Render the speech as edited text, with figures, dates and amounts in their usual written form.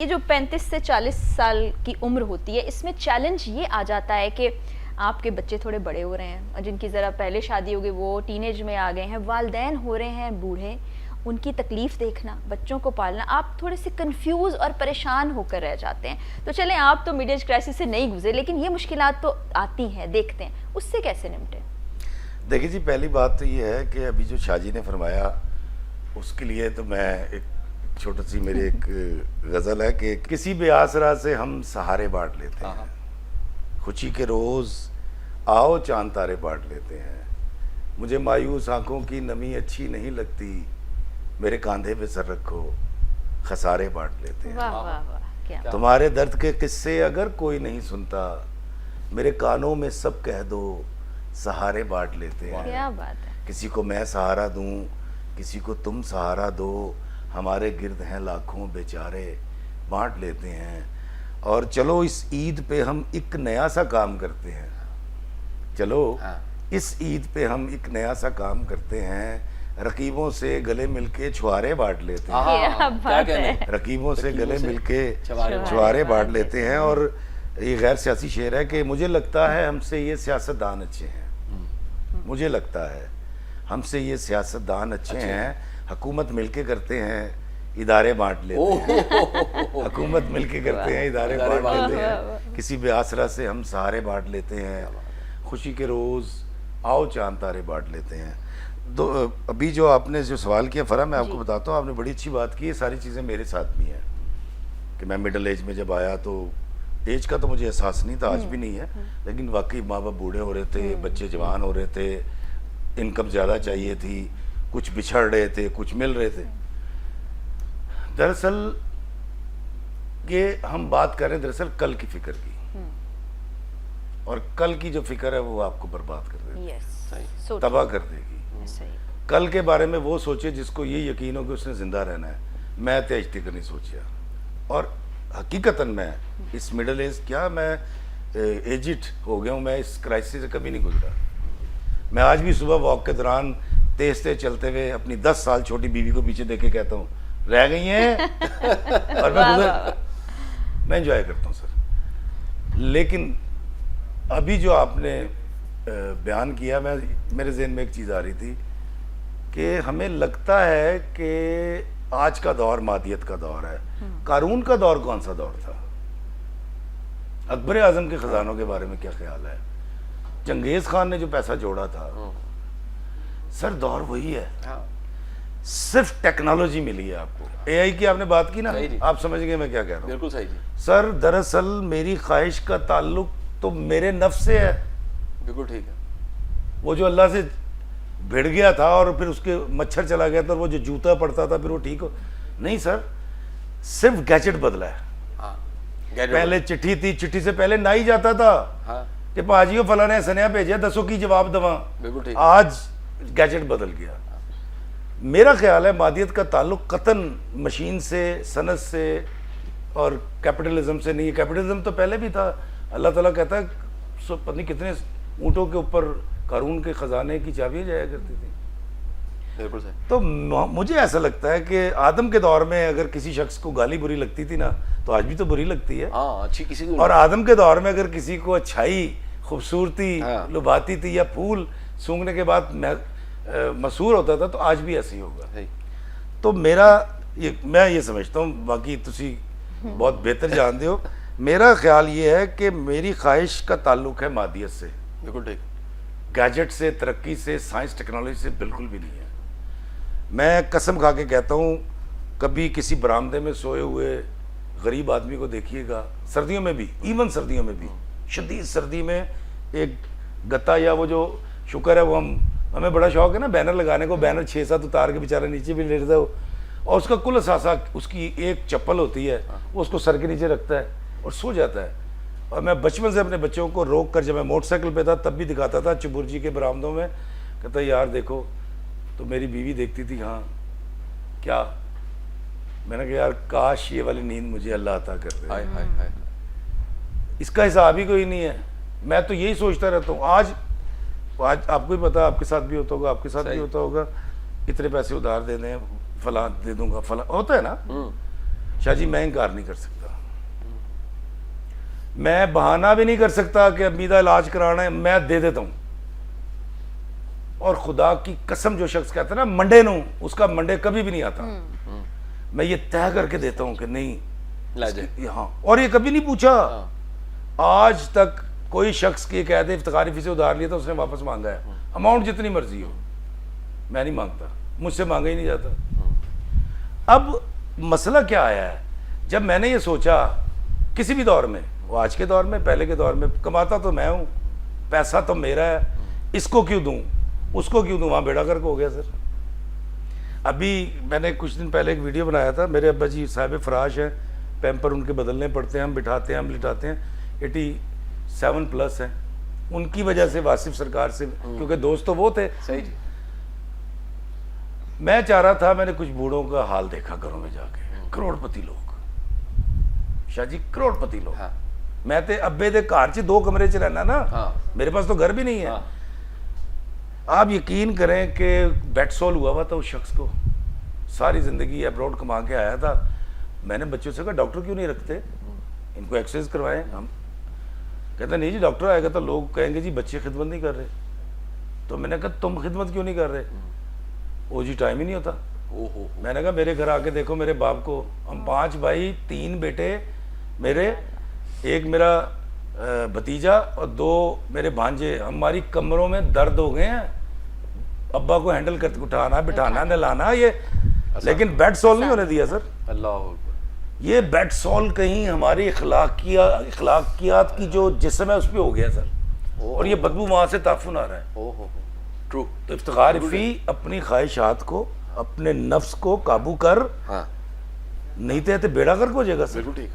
یہ جو 35 سے 40 سال کی عمر ہوتی ہے، اس میں چیلنج یہ آ جاتا ہے کہ آپ کے بچے تھوڑے بڑے ہو رہے ہیں اور جن کی ذرا پہلے شادی ہو گئی وہ ٹین ایج میں آ گئے ہیں، والدین ہو رہے ہیں بوڑھے، ان کی تکلیف دیکھنا، بچوں کو پالنا، آپ تھوڑے سے کنفیوز اور پریشان ہو کر رہ جاتے ہیں۔ تو چلیں آپ تو میڈ ایج کرائسس سے نہیں گزرے، لیکن یہ مشکلات تو آتی ہیں، دیکھتے ہیں، اس سے کیسے نمٹیں؟ دیکھیں جی، پہلی بات تو یہ ہے کہ ابھی جو شاہ جی نے فرمایا اس کے لیے تو میں ایک چھوٹی سی میری ایک غزل ہے کہ کسی بے آسرا سے ہم سہارے بانٹ لیتے ہیں، خوشی کے روز آؤ چاند تارے بانٹ لیتے ہیں، مجھے مایوس آنکھوں کی نمی اچھی نہیں لگتی، میرے کاندھے پہ سر رکھو خسارے بانٹ لیتے ہیں، واہ واہ واہ، کیا تمہارے درد کے قصے اگر کوئی نہیں سنتا، میرے کانوں میں سب کہہ دو سہارے بانٹ لیتے ہیں، کیا بات ہے۔ کسی کو میں سہارا دوں، کسی کو تم سہارا دو، ہمارے گرد ہیں لاکھوں بیچارے بانٹ لیتے ہیں، اور چلو اس عید پہ ہم ایک نیا سا کام کرتے ہیں، چلو اس عید پہ ہم ایک نیا سا کام کرتے ہیں، رقیبوں سے گلے مل کے چھوارے بانٹ لیتے ہیں، کیا بات ہے۔ رقیبوں سے گلے مل کے چھوارے بانٹ لیتے ہیں، اور یہ غیر سیاسی شعر ہے کہ مجھے لگتا ہے ہم سے یہ سیاستدان اچھے ہیں، مجھے لگتا ہے ہم سے یہ سیاستدان اچھے ہیں، حکومت مل کے کرتے ہیں ادارے بانٹ لیتے ہیں، حکومت مل کے کرتے ہیں ادارے بانٹ لیتے ہیں، کسی بے آسرا سے ہم سہارے بانٹ لیتے ہیں، خوشی کے روز آؤ چاند تارے بانٹ لیتے ہیں۔ تو ابھی جو آپ نے جو سوال کیا فرا، میں آپ کو بتاتا ہوں، آپ نے بڑی اچھی بات کی، یہ ساری چیزیں میرے ساتھ بھی ہیں کہ میں مڈل ایج میں جب آیا تو ایج کا تو مجھے احساس نہیں تھا، آج بھی نہیں ہے، لیکن واقعی ماں باپ بوڑھے ہو رہے تھے، بچے جوان ہو رہے تھے، انکم زیادہ چاہیے تھی، کچھ بچھڑ رہے تھے، کچھ مل رہے تھے۔ دراصل یہ ہم بات کر رہے ہیں دراصل کل کی فکر کی، اور کل کی جو فکر ہے وہ آپ کو برباد کر دے گی، تباہ کر دے گی۔ کل کے بارے میں وہ سوچے جس کو یہ یقین ہو کہ اس نے زندہ رہنا ہے، میں تیج تک نہیں سوچیا، اور حقیقتاً میں اس مڈل ایج کیا میں ایجٹ ہو گیا ہوں، میں اس کرائسس سے کبھی نہیں گزرا۔ میں آج بھی صبح واک کے دوران تیز تیز چلتے ہوئے اپنی 10 سال چھوٹی بیوی کو پیچھے دیکھ کے کہتا ہوں رہ گئی ہیں، اور میں انجوائے کرتا ہوں سر۔ لیکن ابھی جو آپ نے بیان کیا، میرے ذہن میں ایک چیز آ رہی تھی کہ ہمیں لگتا ہے کہ آج کا دور مادیت کا دور ہے، قارون کا دور کون سا دور تھا؟ اکبر اعظم کے خزانوں کے بارے میں کیا خیال ہے؟ چنگیز خان نے جو پیسہ جوڑا تھا، سر دور وہی ہے، صرف ٹیکنالوجی ملی ہے آپ کو۔ اے آئی کی آپ نے بات کی نا، آپ سمجھ گئے میں کیا کہہ رہا ہوں؟ بالکل صحیح جی سر دراصل میری خواہش کا تعلق تو میرے نفس سے ہے، بالکل ٹھیک ہے۔ وہ جو اللہ سے بھڑ گیا تھا اور پھر اس کے مچھر چلا گیا تھا، اور وہ جو جوتا پڑتا تھا پھر وہ ٹھیک ہو نہیں، سر صرف گیجٹ بدلا ہے۔ پہلے چٹھی تھی، چٹھی سے پہلے نہ ہی جاتا تھا کہ پاجیو فلاں نے سنیا بھیجا دسو کی جواب دواں، آج گیجٹ بدل گیا۔ میرا خیال ہے مادیت کا تعلق قطعاً مشین سے، صنعت سے اور کیپٹلزم سے نہیں ہے۔ کیپٹلزم تو پہلے بھی تھا، اللہ تعالیٰ کہتا ہے پتہ نہیں کتنے اونٹوں کے اوپر قارون کے خزانے کی چابیاں جایا کرتی تھی۔ بالکل صحیح۔ تو مجھے ایسا لگتا ہے کہ آدم کے دور میں اگر کسی شخص کو گالی بری لگتی تھی نا، تو آج بھی تو بری لگتی ہے، اچھی کسی کو، اور آدم کے دور میں اگر کسی کو اچھائی، خوبصورتی لبھاتی تھی یا پھول سونگنے کے بعد مسحور ہوتا تھا، تو آج بھی ایسے ہی ہوگا۔ تو میں یہ سمجھتا ہوں، باقی تسی بہت بہتر جانتے ہو، میرا خیال یہ ہے کہ میری خواہش کا تعلق ہے مادیت سے، بالکل ٹھیک، گیجٹ سے، ترقی سے، سائنس ٹیکنالوجی سے بالکل بھی نہیں ہے۔ میں قسم کھا کے کہتا ہوں، کبھی کسی برآمدے میں سوئے ہوئے غریب آدمی کو دیکھیے گا، سردیوں میں بھی، ایون سردیوں میں بھی، شدید سردی میں ایک گتا یا وہ جو شکر ہے، وہ ہمیں بڑا شوق ہے نا بینر لگانے کو، بینر 6-7 اتار کے بیچارہ نیچے بھی لیٹتا ہے، اور اس کا کل اثاثہ اس کی ایک چپل ہوتی ہے، وہ اس کو سر کے نیچے رکھتا ہے اور سو جاتا ہے۔ اور میں بچپن سے اپنے بچوں کو روک کر، جب میں موٹر سائیکل پہ تھا تب بھی دکھاتا تھا چبرجی کے برآمدوں میں، کہتا یار دیکھو، تو میری بیوی دیکھتی تھی، ہاں کیا؟ میں نے کہا یار کاش یہ والی نیند مجھے اللہ عطا کر دے، اس کا حساب ہی کوئی نہیں ہے۔ میں تو یہی سوچتا رہتا ہوں، آج آپ کو ہی پتا، آپ کے ساتھ بھی ہوتا ہوگا، آپ کے ساتھ بھی ہوتا ہوگا، اتنے پیسے ادھار دے دیں، فلاں دے دوں گا، فلاں ہوتا ہے نا، شاہ جی میں انکار نہیں کر سکتا, میں بہانہ بھی نہیں کر سکتا کہ امیدہ علاج کرانا ہے, میں دے دیتا ہوں. اور خدا کی قسم جو شخص کہتا ہے نا منڈے نو, اس کا منڈے کبھی بھی نہیں آتا. میں یہ طے کر کے دیتا ہوں کہ نہیں ہاں, اور یہ کبھی نہیں پوچھا آج تک کوئی شخص کی کہہ دے افتخاری فیس ادھار لیا تو اس نے واپس مانگا ہے, اماؤنٹ جتنی مرضی ہو. میں نہیں مانگتا, مجھ سے مانگا ہی نہیں جاتا. اب مسئلہ کیا آیا ہے, جب میں نے یہ سوچا کسی بھی دور میں, وہ آج کے دور میں, پہلے کے دور میں, کماتا تو میں ہوں, پیسہ تو میرا ہے, اس کو کیوں دوں, اس کو کیوں دوں, وہاں بیڑا گرک ہو گیا سر. ابھی میں نے کچھ دن پہلے ایک ویڈیو بنایا تھا, میرے ابا جی صاحب فراش ہیں, پیمپر ان کے بدلنے پڑتے ہیں, ہم بٹھاتے ہیں, ہم لٹاتے ہیں, 87+ ہیں, ان کی وجہ سے واصف سرکار سے, کیونکہ دوست تو وہ تھے. صحیح جی. میں چاہ رہا تھا, میں نے کچھ بوڑھوں کا حال دیکھا گھروں میں جا کے, کروڑ پتی لوگ, شاہ جی کروڑ پتی لوگ. میں تے ابے دے گھر چ 2 کمرے چ رہنا نا, میرے پاس تو گھر بھی نہیں ہے. آپ یقین کریں کہ بیڈ سول ہوا ہوا تھا اس شخص کو, ساری زندگی ابروڈ کما کے آیا تھا. میں نے بچوں سے کہا ڈاکٹر کیوں نہیں رکھتے, ان کو ایکسرسائز کروائیں. ہم کہتے نہیں جی ڈاکٹر آئے گا تو لوگ کہیں گے جی بچے خدمت نہیں کر رہے. تو میں نے کہا تم خدمت کیوں نہیں کر رہے, وہ جی ٹائم ہی نہیں ہوتا. میں نے کہا میرے گھر آ کے دیکھو میرے باپ کو, ہم 5 بھائی 3 بیٹے میرے, ایک میرا بھتیجا اور 2 میرے بھانجے, ہماری کمروں میں درد ہو گئے ہیں ابا کو ہینڈل کرتے, اٹھانا بٹھانا نہلانا یہ, لیکن بیڈ سول نہیں ہونے دیا سر. اللہ اکبر. یہ بیڈ سول کہیں ہماری اخلاقیات کی جو جسم ہے اس پہ ہو گیا سر, اور یہ بدبو وہاں سے تعفن آ رہا ہے. ٹرو. تو افتخار فی اپنی خواہشات کو, اپنے نفس کو قابو کر, نہیں تو بیڑا گرک ہو جائے گا سر. بالکل ٹھیک.